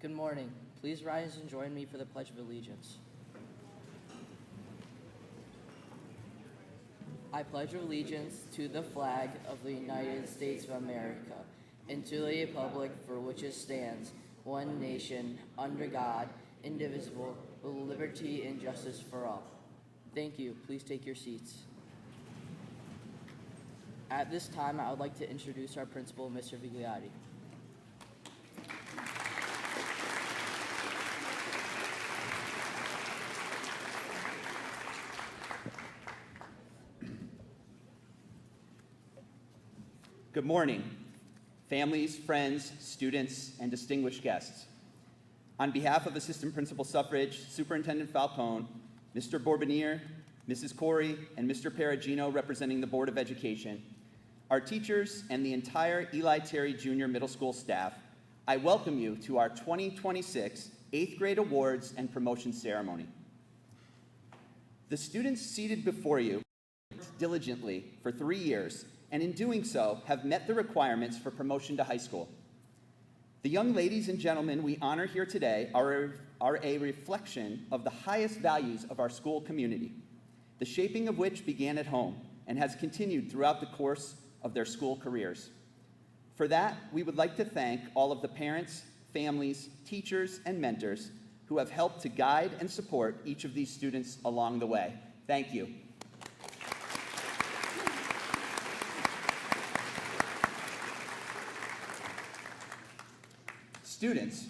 Good morning. Please rise and join me for the Pledge of Allegiance. I pledge allegiance to the flag of the United States of America and to the republic for which it stands, one nation, under God, indivisible, with liberty and justice for all. Thank you. Please take your seats. At this time, I would like to introduce our principal, Mr. Vigliotti. Good morning, families, friends, students, and distinguished guests. On behalf of Assistant Principal Suffrage, Superintendent Falcone, Mr. Bourbonnier, Mrs. Corey, and Mr. Perugino representing the Board of Education, our teachers, and the entire Eli Terry Jr. Middle School staff, I welcome you to our 2026 8th grade awards and promotion ceremony. The students seated before you worked diligently for 3 years, and in doing so have met the requirements for promotion to high school. The young ladies and gentlemen we honor here today are a reflection of the highest values of our school community, the shaping of which began at home and has continued throughout the course of their school careers. For that, we would like to thank all of the parents, families, teachers, and mentors who have helped to guide and support each of these students along the way. Thank you. Students,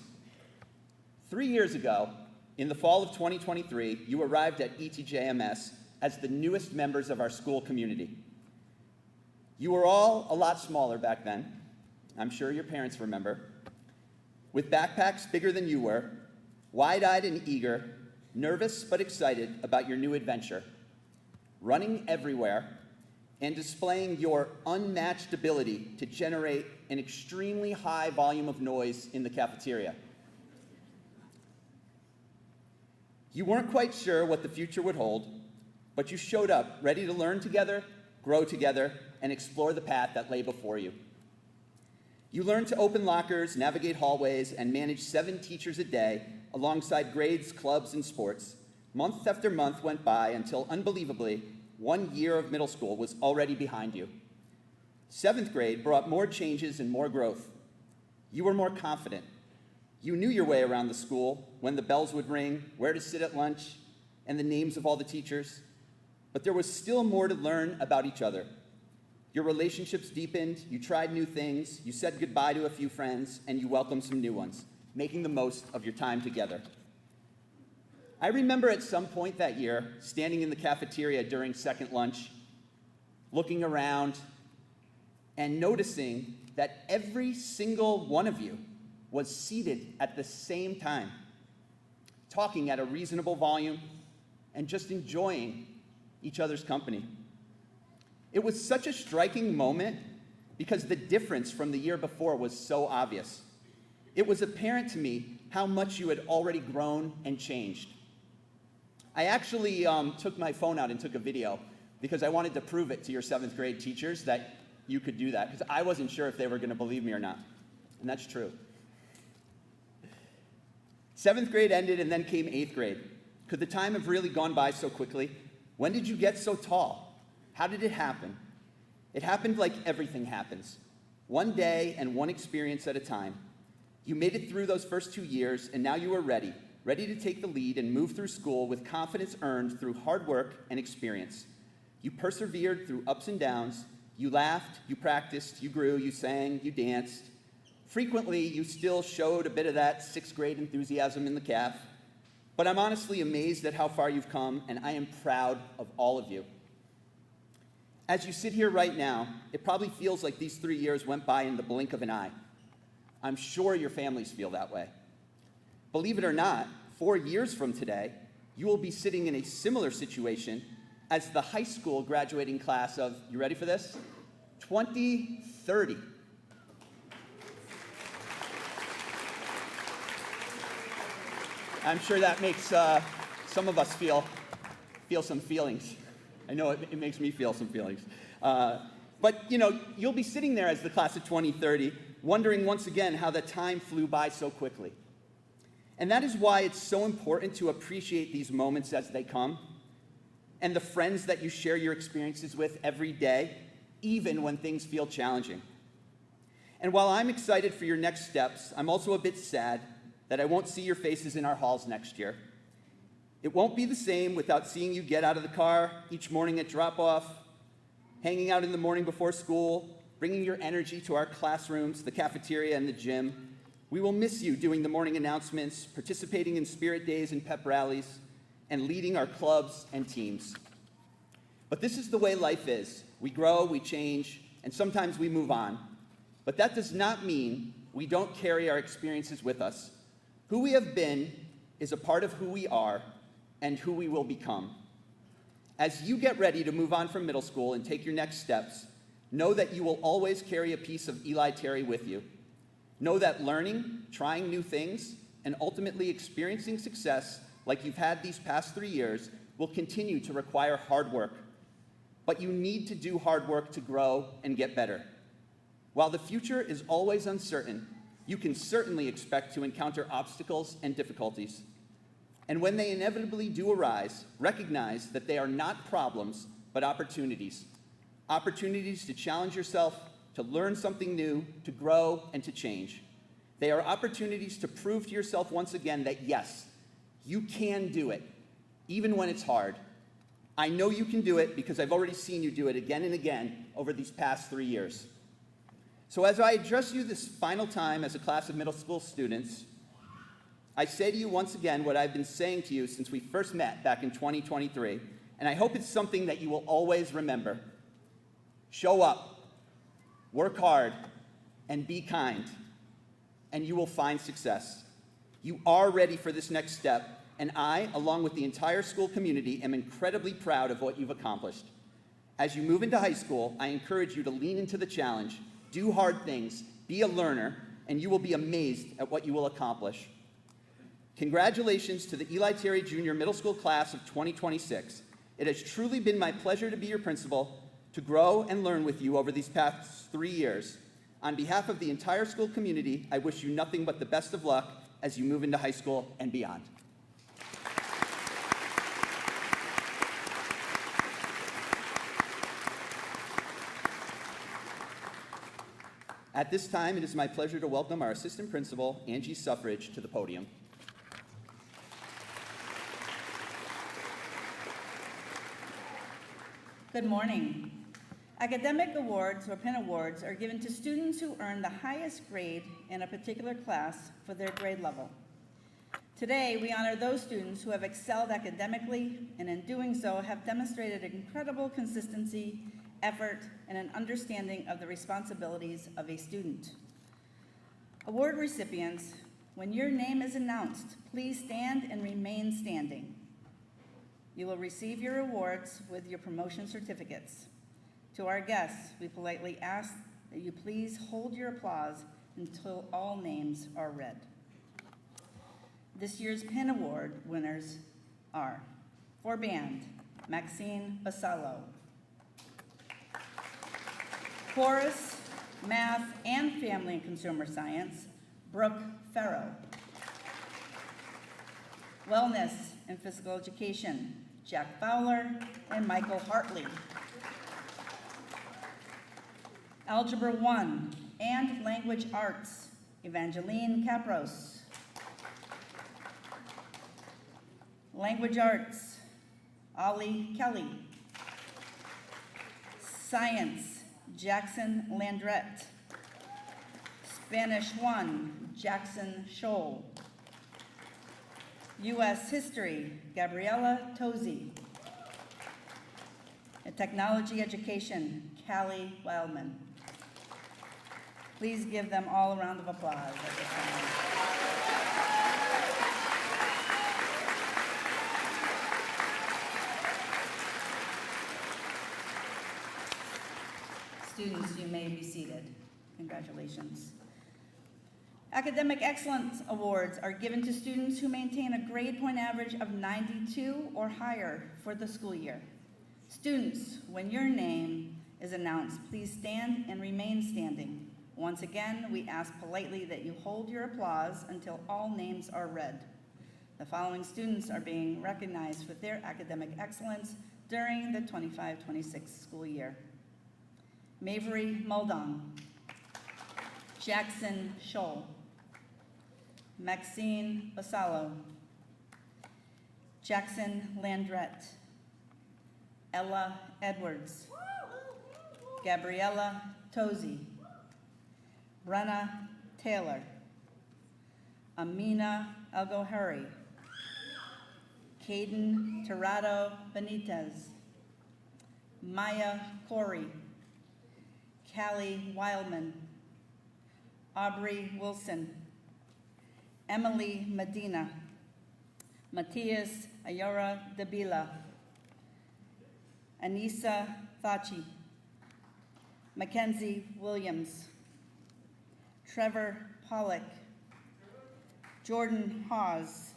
3 years ago, in the fall of 2023, you arrived at ETJMS as the newest members of our school community. You were all a lot smaller back then. I'm sure your parents remember. With backpacks bigger than you were, wide-eyed and eager, nervous but excited about your new adventure, running everywhere, and displaying your unmatched ability to generate an extremely high volume of noise in the cafeteria. You weren't quite sure what the future would hold, but you showed up ready to learn together, grow together, and explore the path that lay before you. You learned to open lockers, navigate hallways, and manage 7 teachers a day alongside grades, clubs, and sports. Month after month went by until, unbelievably, 1 year of middle school was already behind you. 7th grade brought more changes and more growth. You were more confident. You knew your way around the school, when the bells would ring, where to sit at lunch, and the names of all the teachers. But there was still more to learn about each other. Your relationships deepened, you tried new things, you said goodbye to a few friends, and you welcomed some new ones, making the most of your time together. I remember at some point that year, standing in the cafeteria during second lunch, looking around, and noticing that every single one of you was seated at the same time, talking at a reasonable volume, and just enjoying each other's company. It was such a striking moment because the difference from the year before was so obvious. It was apparent to me how much you had already grown and changed. I actually took my phone out and took a video because I wanted to prove it to your 7th grade teachers that you could do that, because I wasn't sure if they were going to believe me or not, and that's true. 7th grade ended and then came 8th grade. Could the time have really gone by so quickly? When did you get so tall? How did it happen? It happened like everything happens. One day and one experience at a time. You made it through those first 2 years, and now you are ready to take the lead and move through school with confidence earned through hard work and experience. You persevered through ups and downs. You laughed, you practiced, you grew, you sang, you danced. Frequently, you still showed a bit of that 6th grade enthusiasm in the caf. But I'm honestly amazed at how far you've come, and I am proud of all of you. As you sit here right now, it probably feels like these 3 years went by in the blink of an eye. I'm sure your families feel that way. Believe it or not, 4 years from today, you will be sitting in a similar situation as the high school graduating class of, you ready for this? 2030. I'm sure that makes some of us feel some feelings. I know it makes me feel some feelings. But you'll be sitting there as the class of 2030, wondering once again how the time flew by so quickly. And that is why it's so important to appreciate these moments as they come, and the friends that you share your experiences with every day, even when things feel challenging. And while I'm excited for your next steps, I'm also a bit sad that I won't see your faces in our halls next year. It won't be the same without seeing you get out of the car each morning at drop-off, hanging out in the morning before school, bringing your energy to our classrooms, the cafeteria, and the gym. We will miss you doing the morning announcements, participating in spirit days and pep rallies, and leading our clubs and teams. But this is the way life is. We grow, we change, and sometimes we move on. But that does not mean we don't carry our experiences with us. Who we have been is a part of who we are and who we will become. As you get ready to move on from middle school and take your next steps, know that you will always carry a piece of Eli Terry with you. Know that learning, trying new things, and ultimately experiencing success like you've had these past 3 years will continue to require hard work. But you need to do hard work to grow and get better. While the future is always uncertain, you can certainly expect to encounter obstacles and difficulties. And when they inevitably do arise, recognize that they are not problems, but opportunities. Opportunities to challenge yourself, to learn something new, to grow, and to change. They are opportunities to prove to yourself once again that yes, you can do it, even when it's hard. I know you can do it because I've already seen you do it again and again over these past 3 years. So as I address you this final time as a class of middle school students, I say to you once again what I've been saying to you since we first met back in 2023, and I hope it's something that you will always remember. Show up, work hard, and be kind, and you will find success. You are ready for this next step, and I, along with the entire school community, am incredibly proud of what you've accomplished. As you move into high school, I encourage you to lean into the challenge, do hard things, be a learner, and you will be amazed at what you will accomplish. Congratulations to the Eli Terry Jr. Middle School class of 2026. It has truly been my pleasure to be your principal, to grow and learn with you over these past 3 years. On behalf of the entire school community, I wish you nothing but the best of luck as you move into high school and beyond. At this time, it is my pleasure to welcome our assistant principal, Angie Suffridge, to the podium. Good morning. Academic awards or PIN awards are given to students who earn the highest grade in a particular class for their grade level. Today, we honor those students who have excelled academically and in doing so have demonstrated incredible consistency, effort, and an understanding of the responsibilities of a student. Award recipients, when your name is announced, please stand and remain standing. You will receive your awards with your promotion certificates. To our guests, we politely ask that you please hold your applause until all names are read. This year's PIN Award winners are, for band, Maxine Basallo. Chorus, Math, and Family and Consumer Science, Brooke Farrow. Wellness and Physical Education, Jack Fowler and Michael Hartley. Algebra 1 and Language Arts, Evangeline Capros. Language Arts, Ollie Kelly. Science, Jackson Landrette. Spanish 1, Jackson Scholl. U.S. History, Gabriella Tozy. And Technology Education, Callie Wildman. Please give them all a round of applause at this time. Students, you may be seated. Congratulations. Academic Excellence Awards are given to students who maintain a grade point average of 92 or higher for the school year. Students, when your name is announced, please stand and remain standing. Once again, we ask politely that you hold your applause until all names are read. The following students are being recognized for their academic excellence during the 25-26 school year. Mavery Muldong, Jackson Scholl, Maxine Basallo, Jackson Landrette, Ella Edwards, Gabriella Tozy, Brenna Taylor, Amina Algohari, Caden Tirado Benitez, Maya Corey, Callie Wildman, Aubrey Wilson, Emily Medina, Matias Ayora Dabila, Anissa Thachi, Mackenzie Williams, Trevor Pollock, Jordan Hawes,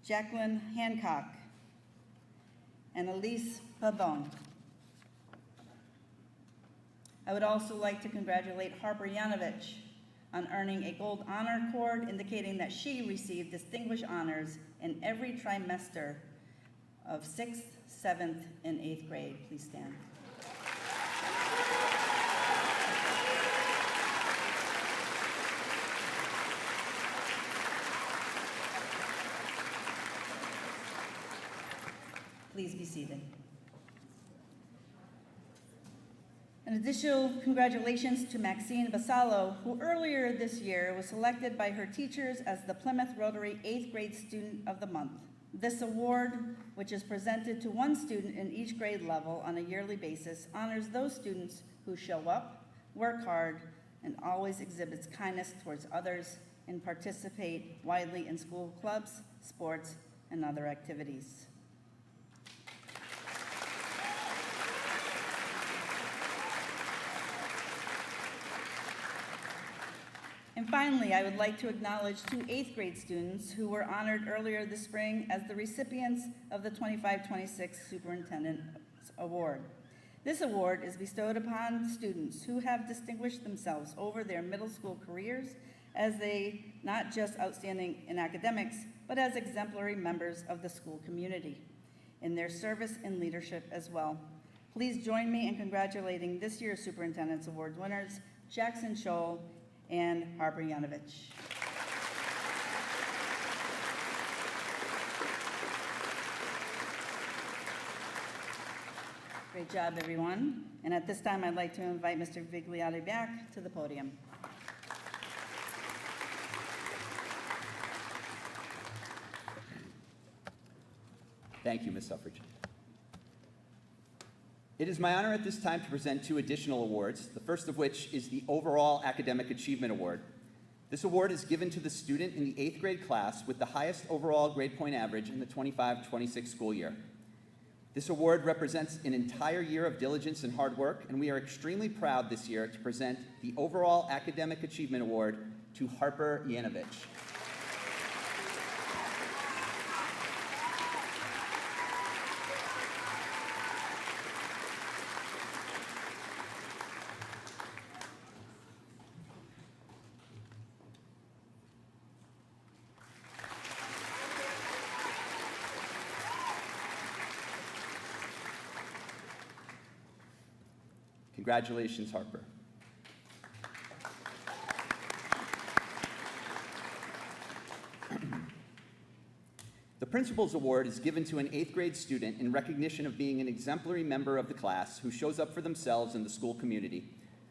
Jacqueline Hancock, and Elise Pabon. I would also like to congratulate Harper Yanovich on earning a gold honor cord, indicating that she received distinguished honors in every trimester of 6th, 7th, and 8th grade. Please stand. Please be seated. An additional congratulations to Maxine Basallo, who earlier this year was selected by her teachers as the Plymouth Rotary 8th grade Student of the Month. This award, which is presented to one student in each grade level on a yearly basis, honors those students who show up, work hard, and always exhibits kindness towards others and participate widely in school clubs, sports, and other activities. And finally, I would like to acknowledge two 8th grade students who were honored earlier this spring as the recipients of the 25-26 Superintendent Award. This award is bestowed upon students who have distinguished themselves over their middle school careers as they not just outstanding in academics, but as exemplary members of the school community in their service and leadership as well. Please join me in congratulating this year's Superintendent's Award winners, Jackson Scholl and Harper Yanovich. Great job, everyone. And at this time, I'd like to invite Mr. Vigliotti back to the podium. Thank you, Ms. Suffrage. It is my honor at this time to present two additional awards, the first of which is the Overall Academic Achievement Award. This award is given to the student in the 8th grade class with the highest overall grade point average in the 25-26 school year. This award represents an entire year of diligence and hard work, and we are extremely proud this year to present the Overall Academic Achievement Award to Harper Yanovich. Congratulations, Harper. The Principal's Award is given to an 8th grade student in recognition of being an exemplary member of the class who shows up for themselves and the school community,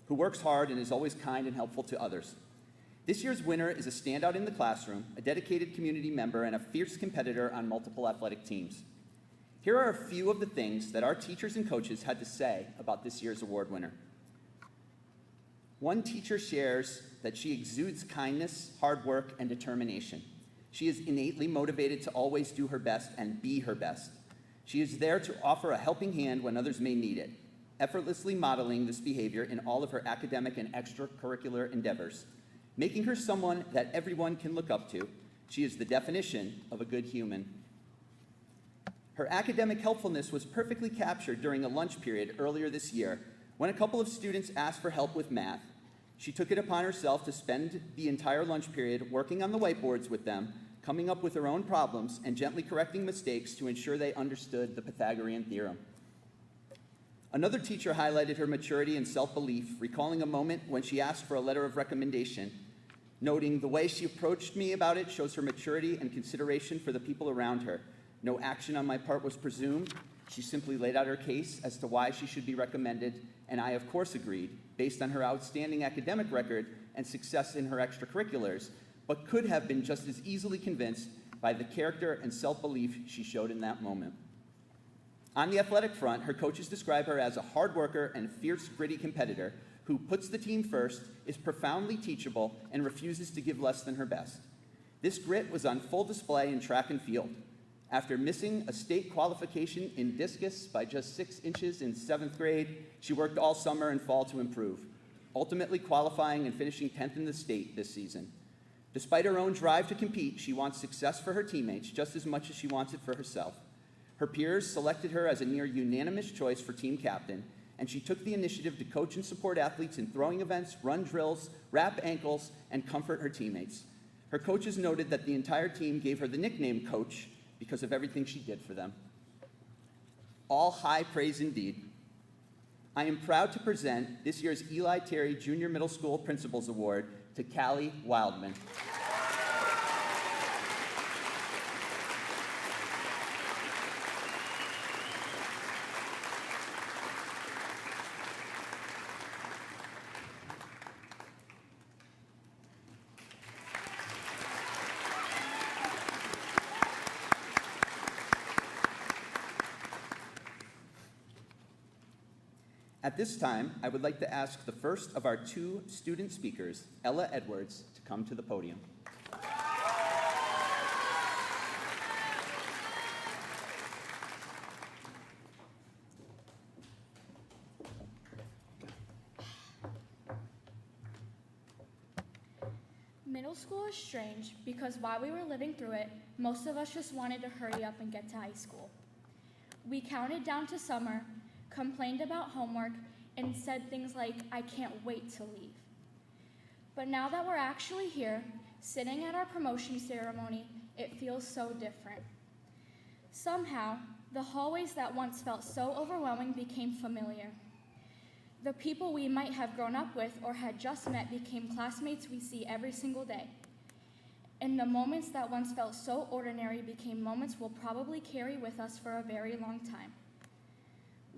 who works hard and is always kind and helpful to others. This year's winner is a standout in the classroom, a dedicated community member, and a fierce competitor on multiple athletic teams. Here are a few of the things that our teachers and coaches had to say about this year's award winner. One teacher shares that she exudes kindness, hard work, and determination. She is innately motivated to always do her best and be her best. She is there to offer a helping hand when others may need it, effortlessly modeling this behavior in all of her academic and extracurricular endeavors, making her someone that everyone can look up to. She is the definition of a good human. Her academic helpfulness was perfectly captured during a lunch period earlier this year when a couple of students asked for help with math. She took it upon herself to spend the entire lunch period working on the whiteboards with them, coming up with her own problems and gently correcting mistakes to ensure they understood the Pythagorean theorem. Another teacher highlighted her maturity and self-belief, recalling a moment when she asked for a letter of recommendation, noting, "The way she approached me about it shows her maturity and consideration for the people around her. No action on my part was presumed. She simply laid out her case as to why she should be recommended, and I, of course, agreed, based on her outstanding academic record and success in her extracurriculars, but could have been just as easily convinced by the character and self-belief she showed in that moment." On the athletic front, her coaches describe her as a hard worker and fierce, gritty competitor who puts the team first, is profoundly teachable, and refuses to give less than her best. This grit was on full display in track and field. After missing a state qualification in discus by just 6 inches in 7th grade, she worked all summer and fall to improve, ultimately qualifying and finishing 10th in the state this season. Despite her own drive to compete, she wants success for her teammates just as much as she wants it for herself. Her peers selected her as a near unanimous choice for team captain, and she took the initiative to coach and support athletes in throwing events, run drills, wrap ankles, and comfort her teammates. Her coaches noted that the entire team gave her the nickname Coach because of everything she did for them. All high praise indeed. I am proud to present this year's Eli Terry Junior Middle School Principals Award to Callie Wildman. At this time, I would like to ask the first of our 2 student speakers, Ella Edwards, to come to the podium. Middle school is strange because while we were living through it, most of us just wanted to hurry up and get to high school. We counted down to summer, complained about homework, and said things like, "I can't wait to leave." But now that we're actually here, sitting at our promotion ceremony, it feels so different. Somehow, the hallways that once felt so overwhelming became familiar. The people we might have grown up with or had just met became classmates we see every single day. And the moments that once felt so ordinary became moments we'll probably carry with us for a very long time.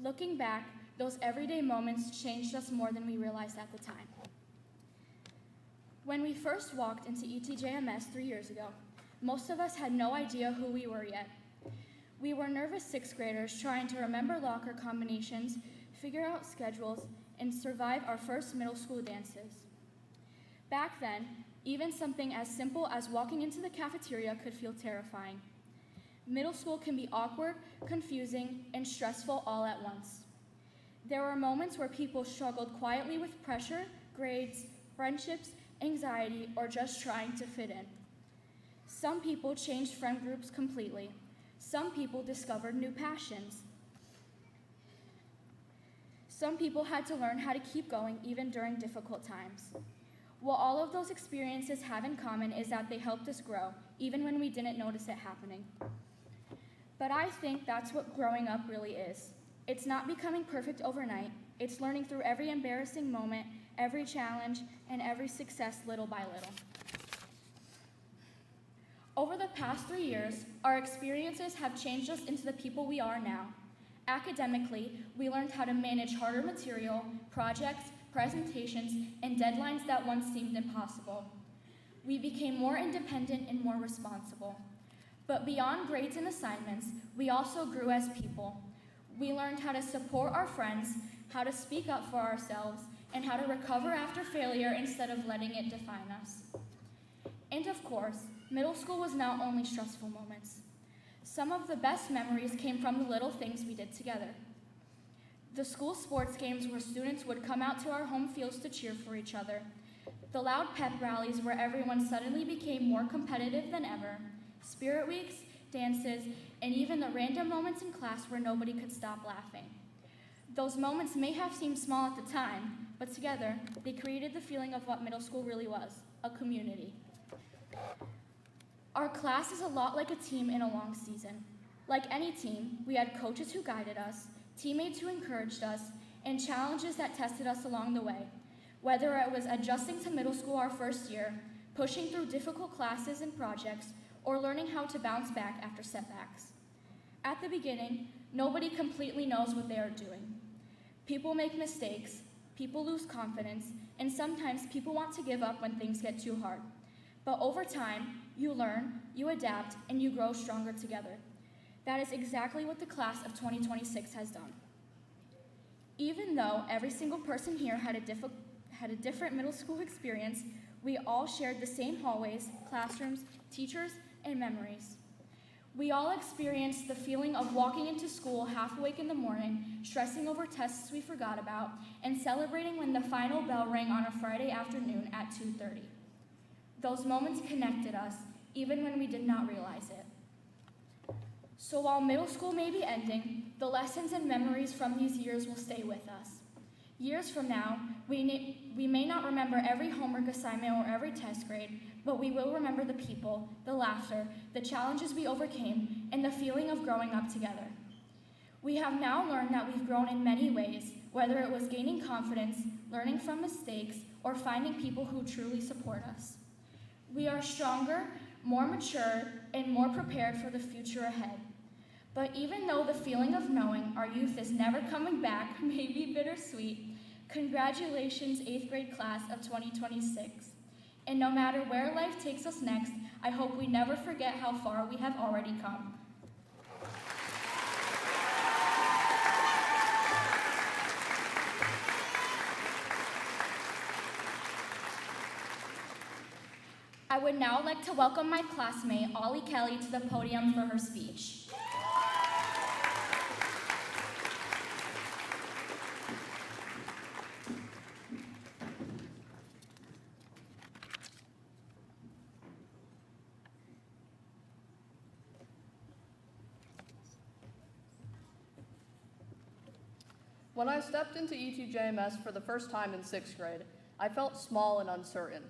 Looking back, those everyday moments changed us more than we realized at the time. When we first walked into ETJMS 3 years ago, most of us had no idea who we were yet. We were nervous 6th graders trying to remember locker combinations, figure out schedules, and survive our first middle school dances. Back then, even something as simple as walking into the cafeteria could feel terrifying. Middle school can be awkward, confusing, and stressful all at once. There were moments where people struggled quietly with pressure, grades, friendships, anxiety, or just trying to fit in. Some people changed friend groups completely. Some people discovered new passions. Some people had to learn how to keep going even during difficult times. What all of those experiences have in common is that they helped us grow, even when we didn't notice it happening. But I think that's what growing up really is. It's not becoming perfect overnight. It's learning through every embarrassing moment, every challenge, and every success little by little. Over the past 3 years, our experiences have changed us into the people we are now. Academically, we learned how to manage harder material, projects, presentations, and deadlines that once seemed impossible. We became more independent and more responsible. But beyond grades and assignments, we also grew as people. We learned how to support our friends, how to speak up for ourselves, and how to recover after failure instead of letting it define us. And of course, middle school was not only stressful moments. Some of the best memories came from the little things we did together. The school sports games where students would come out to our home fields to cheer for each other. The loud pep rallies where everyone suddenly became more competitive than ever. Spirit weeks, dances, and even the random moments in class where nobody could stop laughing. Those moments may have seemed small at the time, but together, they created the feeling of what middle school really was, a community. Our class is a lot like a team in a long season. Like any team, we had coaches who guided us, teammates who encouraged us, and challenges that tested us along the way, whether it was adjusting to middle school our first year, pushing through difficult classes and projects, or learning how to bounce back after setbacks. At the beginning, nobody completely knows what they are doing. People make mistakes, people lose confidence, and sometimes people want to give up when things get too hard. But over time, you learn, you adapt, and you grow stronger together. That is exactly what the class of 2026 has done. Even though every single person here had a different middle school experience, we all shared the same hallways, classrooms, teachers, and memories. We all experienced the feeling of walking into school half awake in the morning, stressing over tests we forgot about, and celebrating when the final bell rang on a Friday afternoon at 2:30. Those moments connected us, even when we did not realize it. So while middle school may be ending, the lessons and memories from these years will stay with us. Years from now, we may not remember every homework assignment or every test grade, but we will remember the people, the laughter, the challenges we overcame, and the feeling of growing up together. We have now learned that we've grown in many ways, whether it was gaining confidence, learning from mistakes, or finding people who truly support us. We are stronger, more mature, and more prepared for the future ahead. But even though the feeling of knowing our youth is never coming back may be bittersweet, congratulations 8th grade class of 2026. And no matter where life takes us next, I hope we never forget how far we have already come. I would now like to welcome my classmate, Ollie Kelly, to the podium for her speech. When I stepped into ETJMS for the first time in 6th grade, I felt small and uncertain.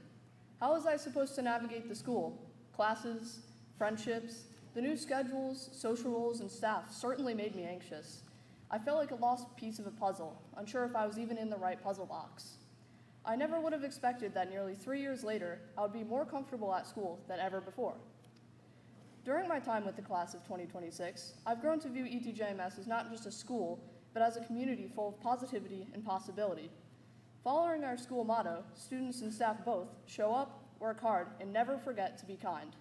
How was I supposed to navigate the school? Classes, friendships, the new schedules, social roles, and staff certainly made me anxious. I felt like a lost piece of a puzzle, unsure if I was even in the right puzzle box. I never would have expected that nearly 3 years later, I would be more comfortable at school than ever before. During my time with the class of 2026, I've grown to view ETJMS as not just a school, but as a community full of positivity and possibility. Following our school motto, students and staff both show up, work hard, and never forget to be kind.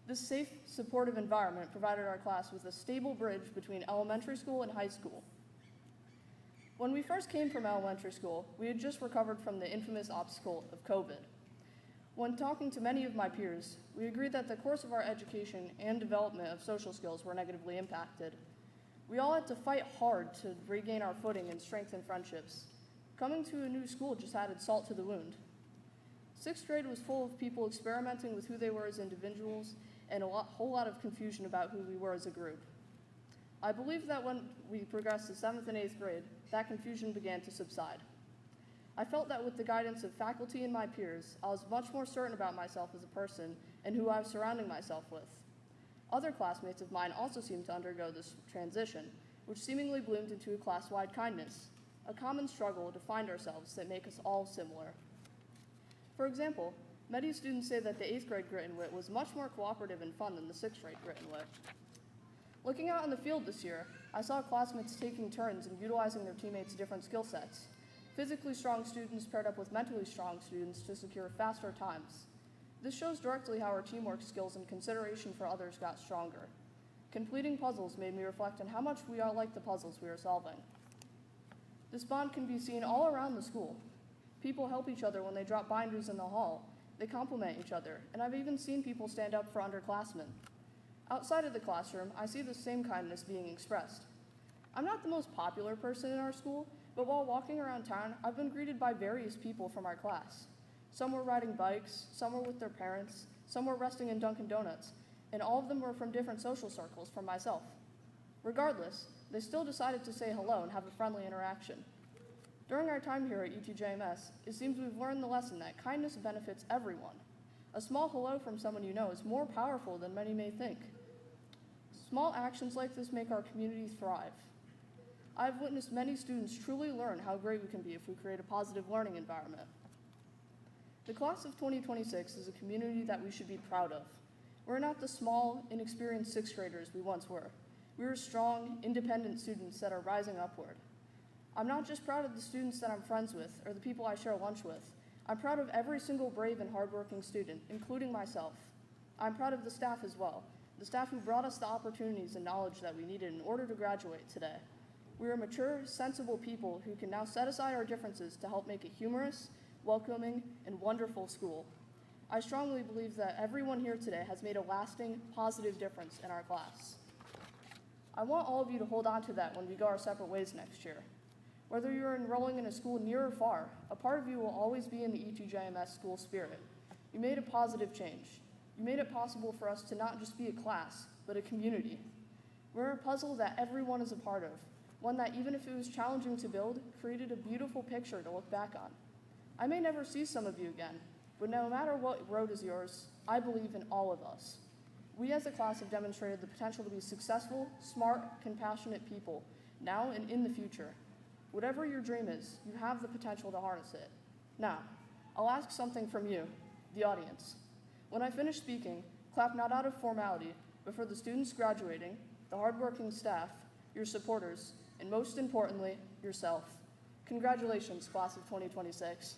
This safe, supportive environment provided our class with a stable bridge between elementary school and high school. When we first came from elementary school, we had just recovered from the infamous obstacle of COVID. When talking to many of my peers, we agreed that the course of our education and development of social skills were negatively impacted. We all had to fight hard to regain our footing and strengthen friendships. Coming to a new school just added salt to the wound. 6th grade was full of people experimenting with who they were as individuals and whole lot of confusion about who we were as a group. I believe that when we progressed to 7th and 8th grade, that confusion began to subside. I felt that with the guidance of faculty and my peers, I was much more certain about myself as a person and who I was surrounding myself with. Other classmates of mine also seemed to undergo this transition, which seemingly bloomed into a class-wide kindness, a common struggle to find ourselves that make us all similar. For example, many students say that the 8th grade Grit and Wit was much more cooperative and fun than the 6th grade Grit and Wit. Looking out in the field this year, I saw classmates taking turns in utilizing their teammates' different skill sets. Physically strong students paired up with mentally strong students to secure faster times. This shows directly how our teamwork skills and consideration for others got stronger. Completing puzzles made me reflect on how much we all like the puzzles we are solving. This bond can be seen all around the school. People help each other when they drop binders in the hall. They compliment each other, and I've even seen people stand up for underclassmen. Outside of the classroom, I see the same kindness being expressed. I'm not the most popular person in our school, but while walking around town, I've been greeted by various people from our class. Some were riding bikes, some were with their parents, some were resting in Dunkin' Donuts, and all of them were from different social circles from myself. Regardless, they still decided to say hello and have a friendly interaction. During our time here at ETJMS, it seems we've learned the lesson that kindness benefits everyone. A small hello from someone you know is more powerful than many may think. Small actions like this make our community thrive. I've witnessed many students truly learn how great we can be if we create a positive learning environment. The class of 2026 is a community that we should be proud of. We're not the small, inexperienced sixth graders we once were. We are strong, independent students that are rising upward. I'm not just proud of the students that I'm friends with or the people I share lunch with. I'm proud of every single brave and hardworking student, including myself. I'm proud of the staff as well, the staff who brought us the opportunities and knowledge that we needed in order to graduate today. We are mature, sensible people who can now set aside our differences to help make a humorous, welcoming, and wonderful school. I strongly believe that everyone here today has made a lasting, positive difference in our class. I want all of you to hold on to that when we go our separate ways next year. Whether you're enrolling in a school near or far, a part of you will always be in the ETJMS school spirit. You made a positive change. You made it possible for us to not just be a class, but a community. We're a puzzle that everyone is a part of, one that even if it was challenging to build, created a beautiful picture to look back on. I may never see some of you again, but no matter what road is yours, I believe in all of us. We as a class have demonstrated the potential to be successful, smart, compassionate people, now and in the future. Whatever your dream is, you have the potential to harness it. Now, I'll ask something from you, the audience. When I finish speaking, clap not out of formality, but for the students graduating, the hardworking staff, your supporters, and most importantly, yourself. Congratulations, class of 2026.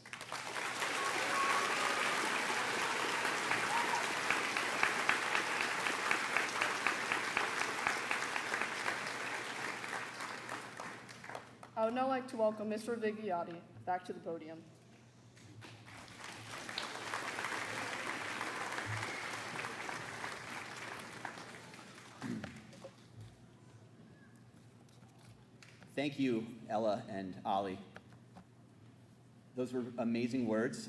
I would now like to welcome Mr. Vigliotti back to the podium. Thank you, Ella and Ollie. Those were amazing words.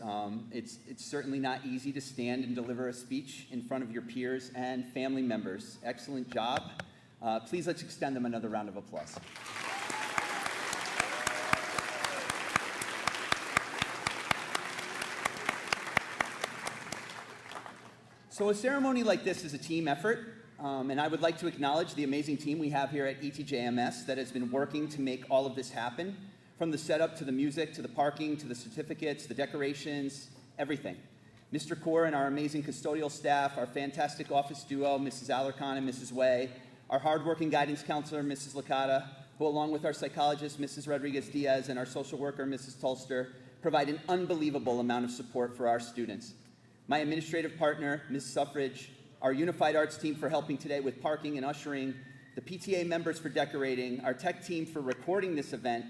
It's certainly not easy to stand and deliver a speech in front of your peers and family members. Excellent job. Please let's extend them another round of applause. So a ceremony like this is a team effort, and I would like to acknowledge the amazing team we have here at ETJMS that has been working to make all of this happen, from the setup to the music, to the parking, to the certificates, the decorations, everything. Mr. Kaur and our amazing custodial staff, our fantastic office duo, Mrs. Alarcon and Mrs. Way, our hardworking guidance counselor, Mrs. Licata, who along with our psychologist, Mrs. Rodriguez-Diaz, and our social worker, Mrs. Tulster, provide an unbelievable amount of support for our students. My administrative partner, Ms. Suffrage, our Unified Arts team for helping today with parking and ushering, the PTA members for decorating, our tech team for recording this event,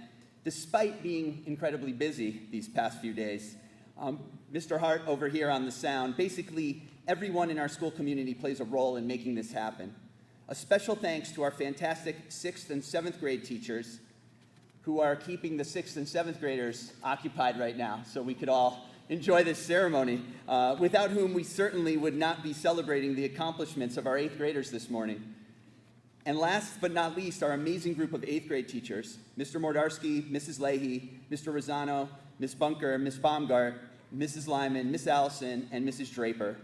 despite being incredibly busy these past few days. Mr. Hart over here on the sound. Basically, everyone in our school community plays a role in making this happen. A special thanks to our fantastic 6th and 7th grade teachers who are keeping the 6th and 7th graders occupied right now so we could all enjoy this ceremony, without whom we certainly would not be celebrating the accomplishments of our 8th graders this morning. And last but not least, our amazing group of 8th grade teachers, Mr. Mordarski, Mrs. Leahy, Mr. Rosano, Ms. Bunker, Ms. Baumgart, Mrs. Lyman, Miss Allison, and Mrs. Draper.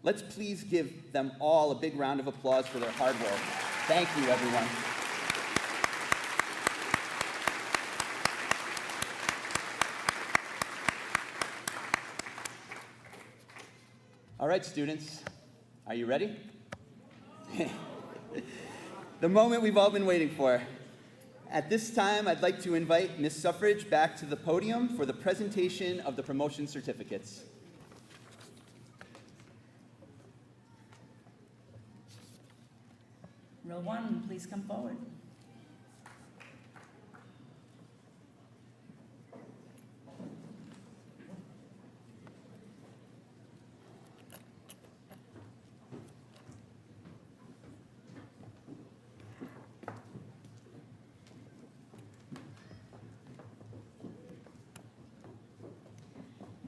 Let's please give them all a big round of applause for their hard work. Thank you, everyone. All right, students, are you ready? The moment we've all been waiting for. At this time, I'd like to invite Ms. Suffrage back to the podium for the presentation of the promotion certificates. Row 1, please come forward.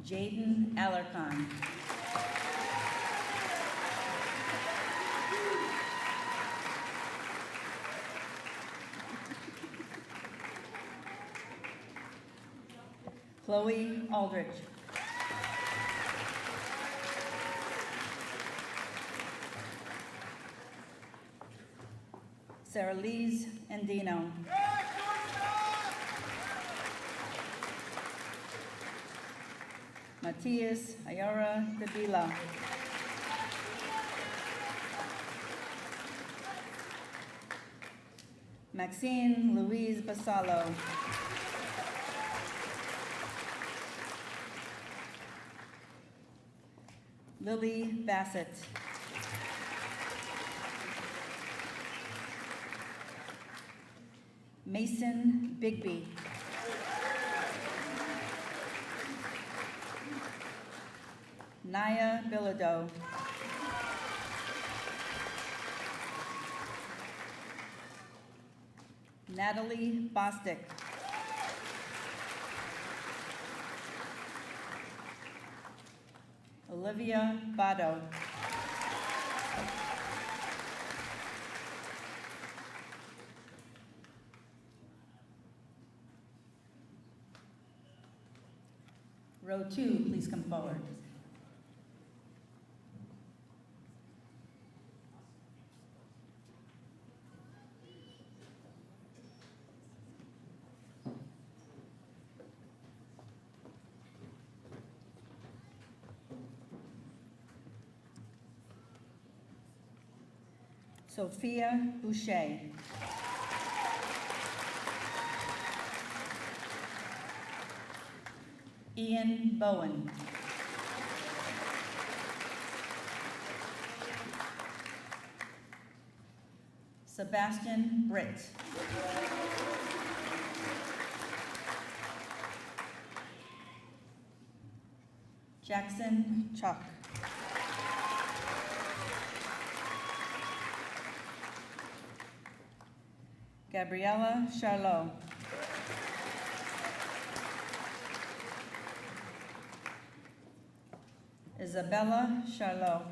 Jaden Alarcon. Chloe Aldrich. Sarah Lise Andino. Matias Ayara Davila. Maxine Louise Basalo. Lily Bassett. Mason Bigby. Naya Bilodeau. Natalie Bostic. Olivia Bado. Row 2, please come forward. Sophia Boucher. Ian Bowen. Sebastian Britt. Jackson Chuck. Gabriella Charlot. Isabella Charlot.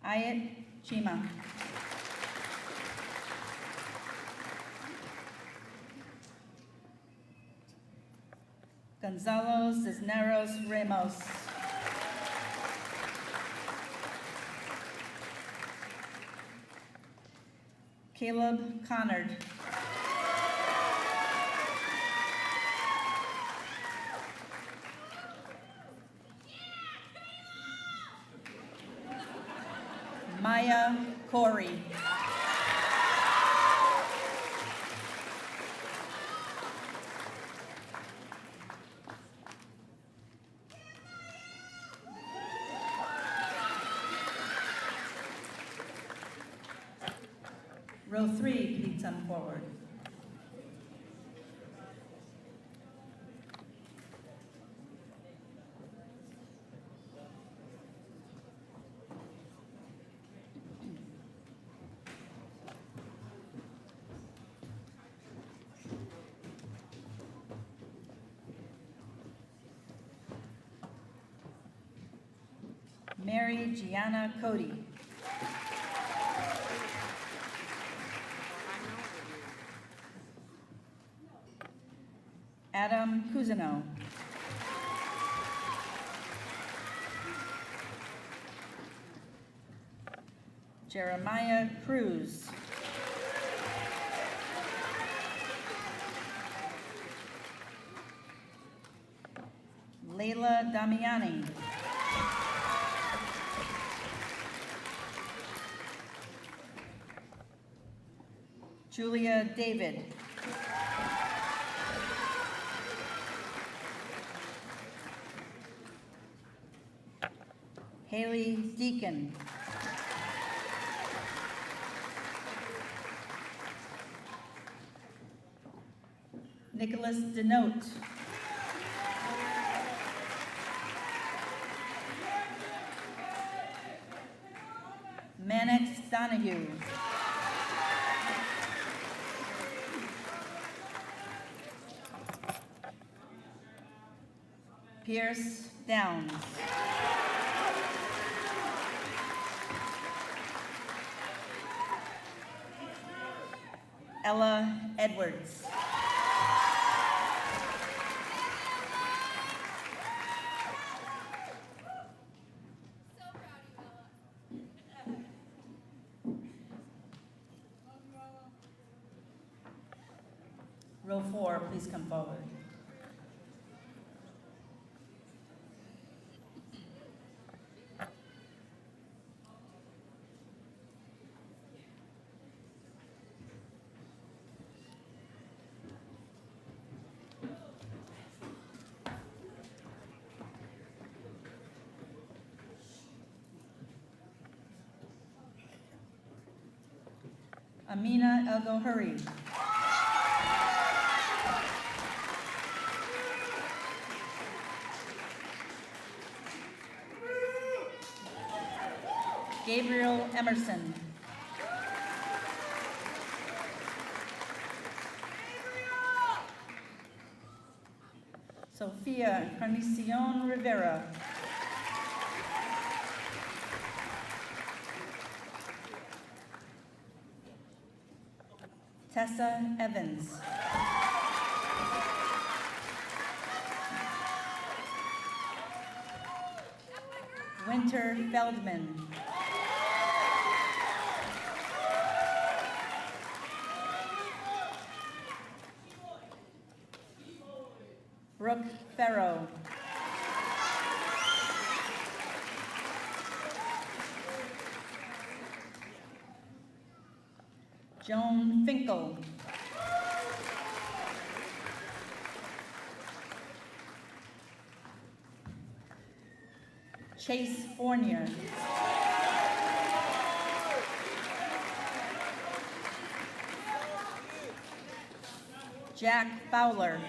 Ayat Chima. Gonzalo Cisneros Ramos. Caleb Connard. Maya Corey. Row 3, please come forward. Mary Gianna Cody. Adam Cousineau. Jeremiah Cruz. Layla Damiani. Julia David. Haley Deacon. Nicholas Denote. Mannix Donahue. Pierce Downs. Ella Edwards. Row 4, please come forward. Amina El-Gohuri. Gabriel Emerson. Sofia Carnicion Rivera. Tessa Evans. Winter Feldman. Brooke Farrow. Joan Finkel. Chase Fournier. Jack Fowler.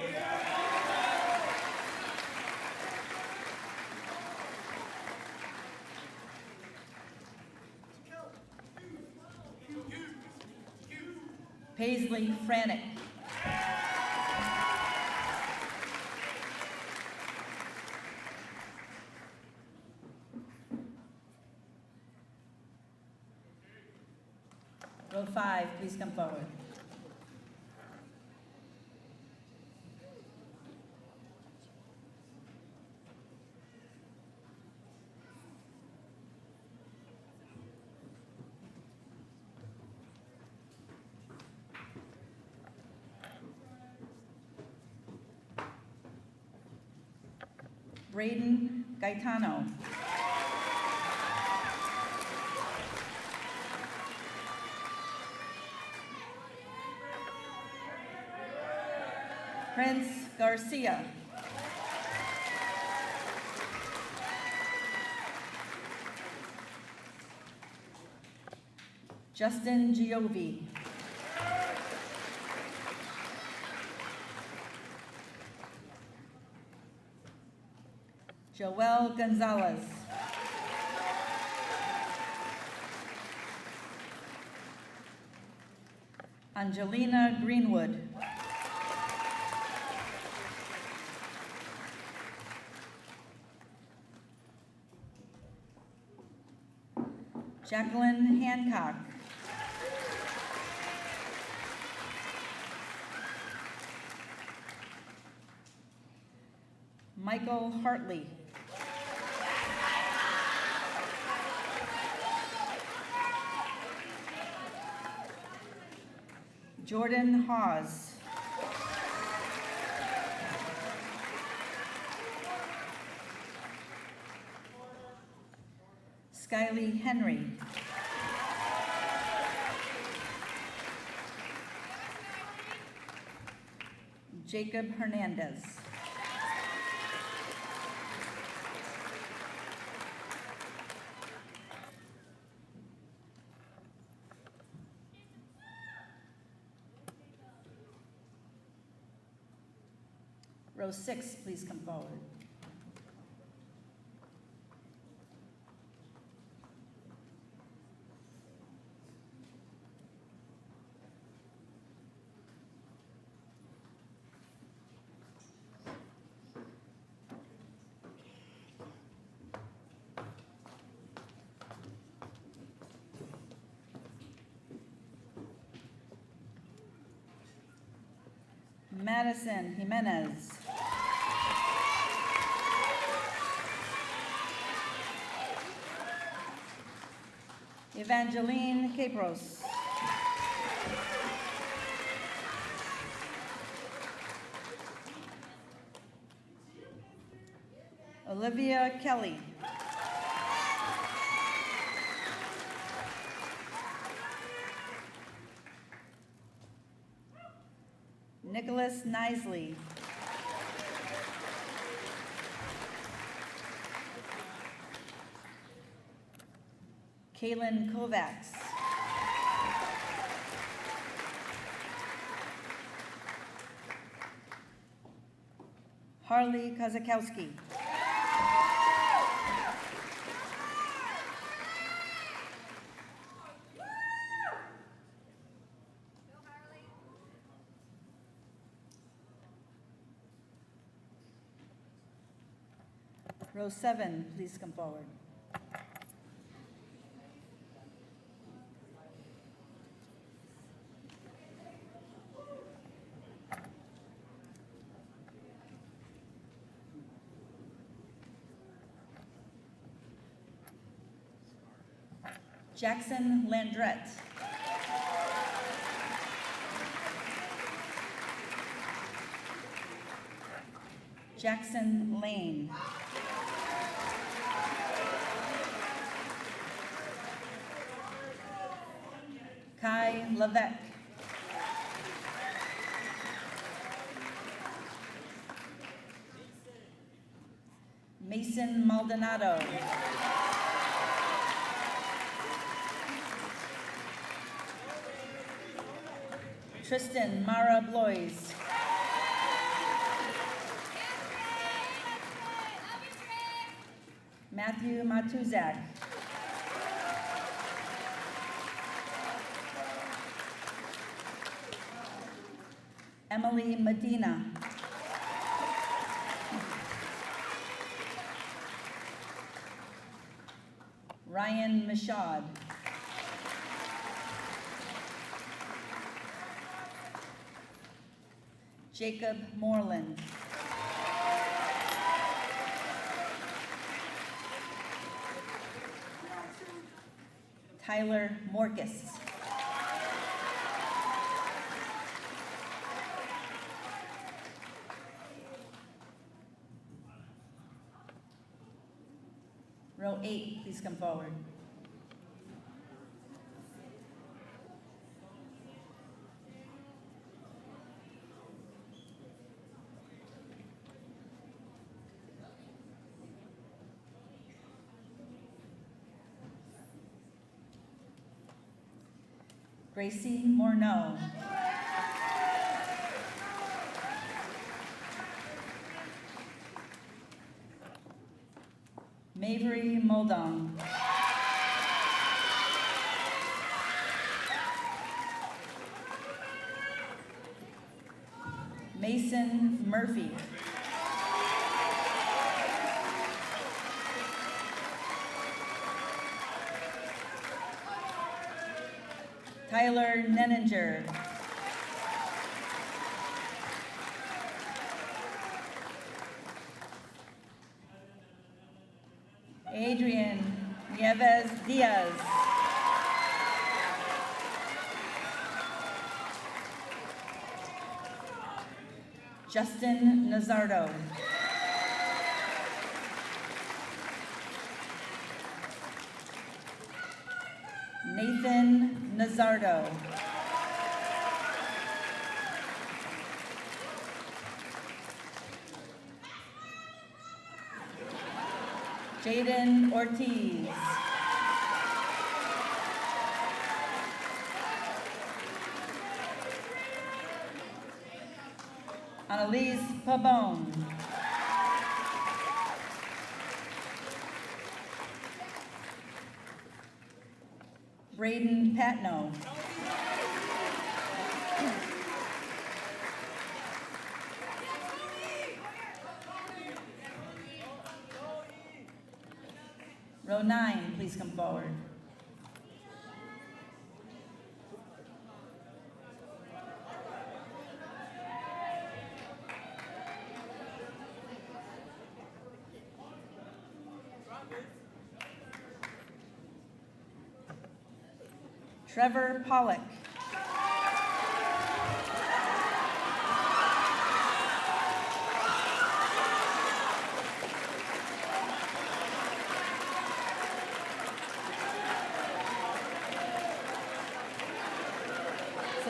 Paisley Franick. Row 5, please come forward. Braden Gaetano. Prince Garcia. Justin Giovi. Joel Gonzalez. Angelina Greenwood. Jacqueline Hancock. Michael Hartley. Jordan Hawes. Skylie Henry. Jacob Hernandez. Row 6, please come forward. Madison Jimenez. Evangeline Capros. Olivia Kelly. Nicholas Nisley. Kaylin Kovacs. Harley Kozakowski. Row 7, please come forward. Jackson Landrette. Jackson Lane. Kai Levesque. Mason Maldonado. Tristan Mara Blois. Matthew Matuzak. Emily Medina. Ryan Michaud. Jacob Moreland. Tyler Morcus. Row 8, please come forward. Gracie Morneau. Mavery Moldong. Mason Murphy. Tyler Nenninger. Adrian Nieves Diaz. Justin Nazardo. Nathan Nazardo. Jaden Ortiz. Annalise Pabon. Braden Patno. Row 9, please come forward. Trevor Pollock.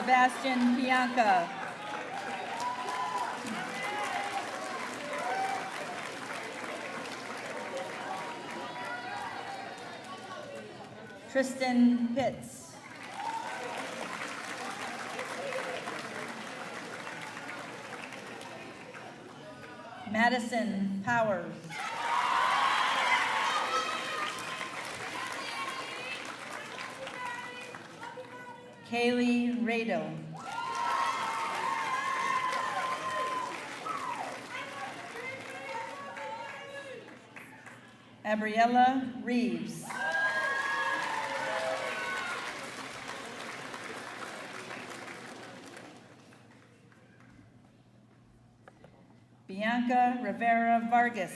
Sebastian Bianca. Tristan Pitts. Madison Powers. Kaylee Rado. Abriella Reeves. Bianca Rivera Vargas.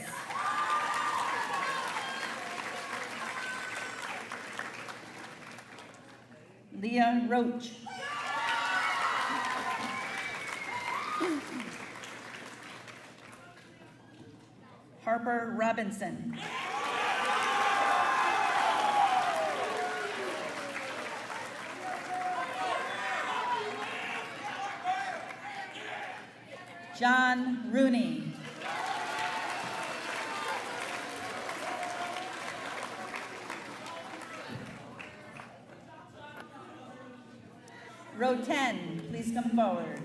Leah Roach. Harper Robinson. John Rooney. Row 10, please come forward.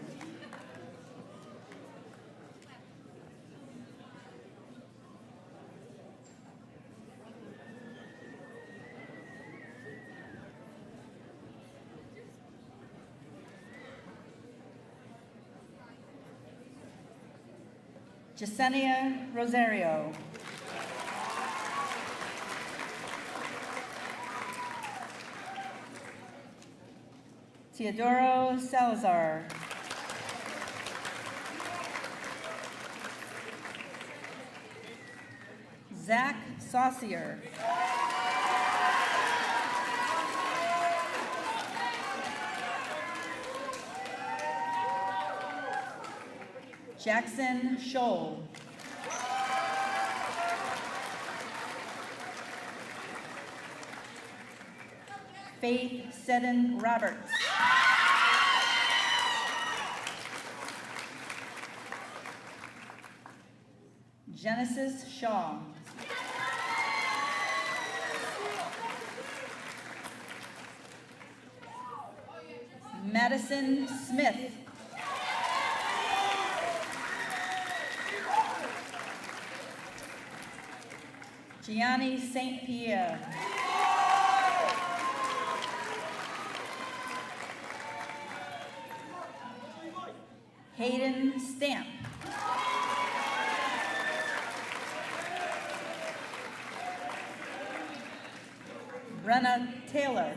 Jasenia Rosario. Teodoro Salazar. Zach Saucier. Jackson Scholl. Faith Seddon Roberts. Genesis Shaw. Madison Smith. Gianni St. Pierre. Hayden Stamp. Brenna Taylor.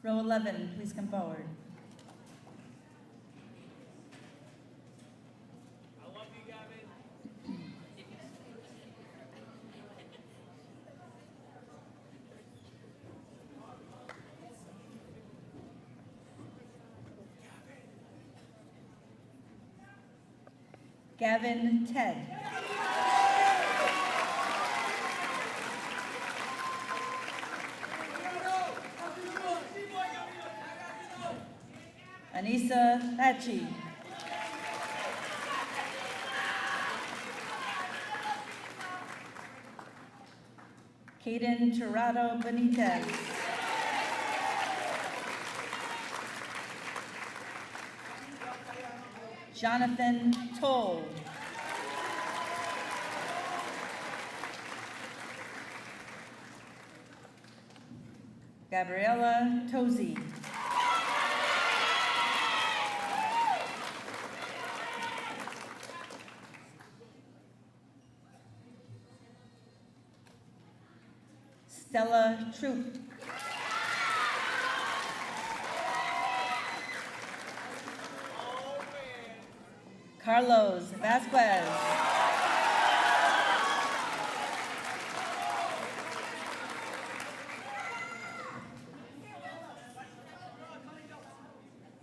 Row 11, please come forward. Gavin Ted. Anissa Hatchie. Caden Tirado Benitez. Jonathan Toll. Gabriella Tozy. Stella Troop. Carlos Vasquez.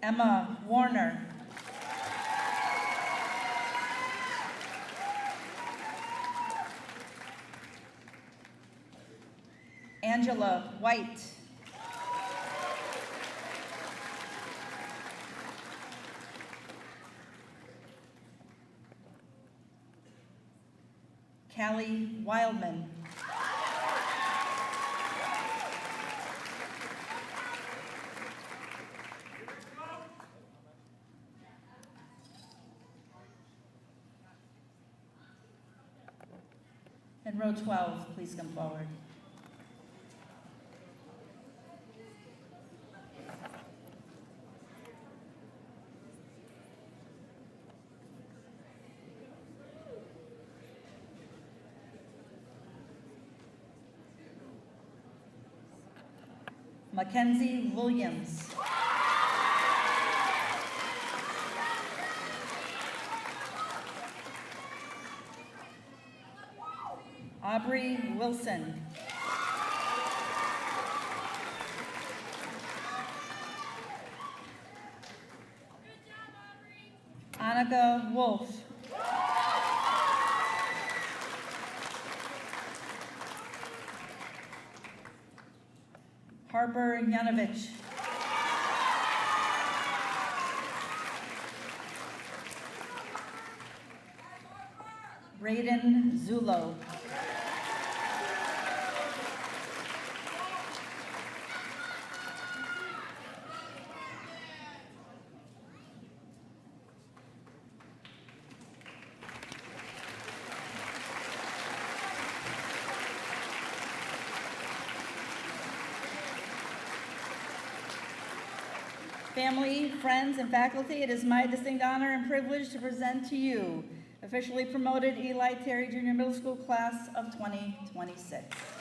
Emma Warner. Angela White. Callie Wildman. And row 12, please come forward. Mackenzie Williams. Aubrey Wilson. Annika Wolf. Harper Yanovich. Braden Zulo. Family, friends, and faculty, it is my distinct honor and privilege to present to you officially promoted Eli Terry Junior Middle School class of 2026.